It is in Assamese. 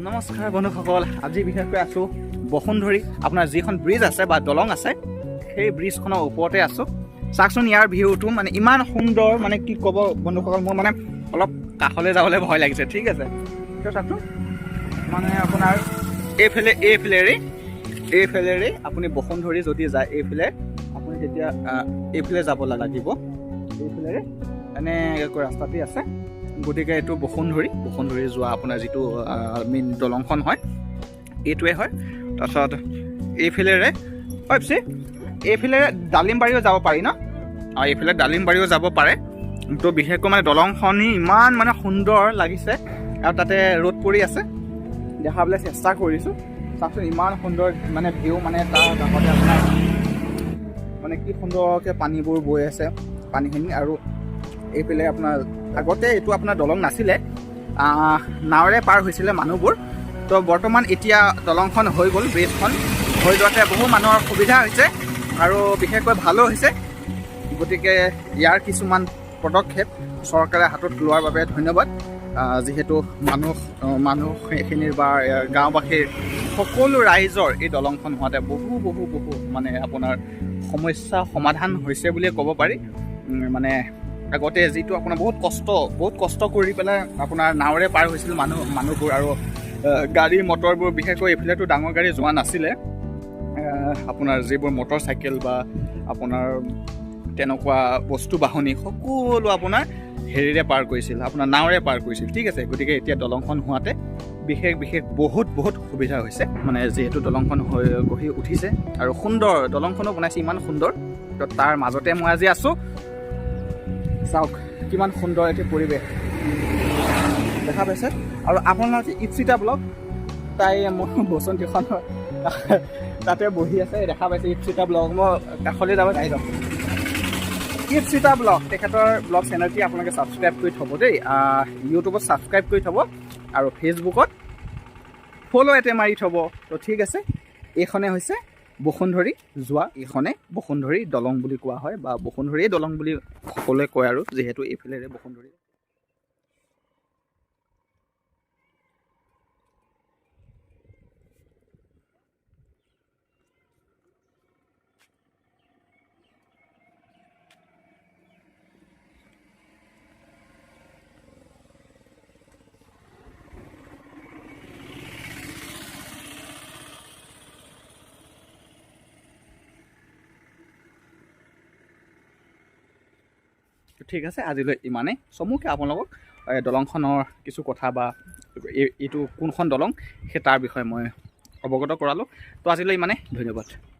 নমস্কাৰ বন্ধুসকল, আজি বিশেষকৈ আছোঁ বসুন্ধৰী আপোনাৰ যিখন ব্ৰিজ আছে বা দলং আছে সেই ব্ৰিজখনৰ ওপৰতে আছোঁ। চাওকচোন ইয়াৰ ভিউটো মানে ইমান সুন্দৰ, মানে কি ক'ব বন্ধুসকল, মোৰ মানে অলপ কাষলৈ যাবলৈ ভয় লাগিছে। ঠিক আছে, চাওকচোন মানে আপোনাৰ এইফালেৰে আপুনি বসুন্ধৰী যদি যায়, এইফালে আপুনি তেতিয়া এইফালে যাব লাগিব। এইফালেৰে এনেকৈ ৰাস্তাটি আছে, গতিকে এইটো বসুন্ধৰী যোৱা আপোনাৰ যিটো মেইন দলংখন হয় এইটোৱে হয়। তাৰপিছত এইফালেৰে এইফালেৰে ডালিমবাৰীও যাব পাৰি ন, এইফালে ডালিমবাৰীও যাব পাৰে। তো বিশেষকৈ মানে দলংখনি ইমান মানে সুন্দৰ লাগিছে আৰু তাতে ৰ'দ পৰি আছে, দেখাবলৈ চেষ্টা কৰিছোঁ। চাওকচোন ইমান সুন্দৰ মানে ভিউ, মানে তাৰ কাষতে আপোনাৰ মানে কি সুন্দৰকৈ পানীবোৰ বৈ আছে, পানীখিনি। আৰু এইফালে আপোনাৰ আগতে এইটো আপোনাৰ দলং নাছিলে, নাৱেৰে পাৰ হৈছিলে মানুহবোৰ। তো বৰ্তমান এতিয়া দলংখন হৈ গ'ল, ব্ৰিজখন হৈ যোৱাতে বহু মানুহৰ সুবিধা হৈছে আৰু বিশেষকৈ ভালো হৈছে। গতিকে ইয়াৰ কিছুমান পদক্ষেপ চৰকাৰে হাতত লোৱাৰ বাবে ধন্যবাদ। যিহেতু মানুহখিনিৰ বা গাঁওবাসীৰ সকলো ৰাইজৰ এই দলংখন হোৱাতে বহু মানে আপোনাৰ সমস্যা সমাধান হৈছে বুলিয়ে ক'ব পাৰি। মানে আগতে যিটো আপোনাৰ বহুত কষ্ট কৰি পেলাই আপোনাৰ নাৱেৰে পাৰ হৈছিল মানুহবোৰ, আৰু গাড়ী মটৰবোৰ, বিশেষকৈ এইফালেতো ডাঙৰ গাড়ী যোৱা নাছিলে। আপোনাৰ যিবোৰ মটৰ চাইকেল বা আপোনাৰ তেনেকুৱা বস্তু বাহনি সকলো আপোনাৰ হেৰিৰে পাৰ কৰিছিল, আপোনাৰ নাৱেৰে পাৰ কৰিছিল। ঠিক আছে, গতিকে এতিয়া দলংখন হোৱাতে বিশেষ বহুত সুবিধা হৈছে। মানে যিহেতু দলংখন গঢ়ি উঠিছে আৰু সুন্দৰ দলংখনো বনাইছে, ইমান সুন্দৰ। তো তাৰ মাজতে মই আজি আছোঁ। চাওক কিমান সুন্দৰ এটি পৰিৱেশ দেখা পাইছে। আৰু আপোনালোকে ইপচিতা ব্লগ, তাই মোৰ বসন্তীখনৰ তাতে বহি আছে, দেখা পাইছে ইপচিতা ব্লগ। মই কাষলৈ যাব চাই যাম। ইপচিতা ব্লগ, তেখেতৰ ব্লগ চেনেলটি আপোনালোকে ছাবস্ক্ৰাইব কৰি থ'ব দেই। ইউটিউবত ছাবস্ক্ৰাইব কৰি থ'ব আৰু ফেচবুকত ফ'ল' এতে মাৰি থ'ব। তো ঠিক আছে, এইখনে হৈছে বসুন্ধৰী যোৱা, এইখনে বসুন্ধৰী দলং বুলি কোৱা হয়, বা বসুন্ধৰীয়ে দলং বুলি সকলোৱে কয় আৰু যিহেতু এইফালেৰে বসুন্ধৰী। ঠিক আছে, আজিলৈ ইমানেই। চমুকৈ আপোনালোকক দলংখনৰ কিছু কথা বা এইটো কোনখন দলং সেই তাৰ বিষয়ে মই অৱগত কৰালোঁ। তো আজিলৈ ইমানেই, ধন্যবাদ।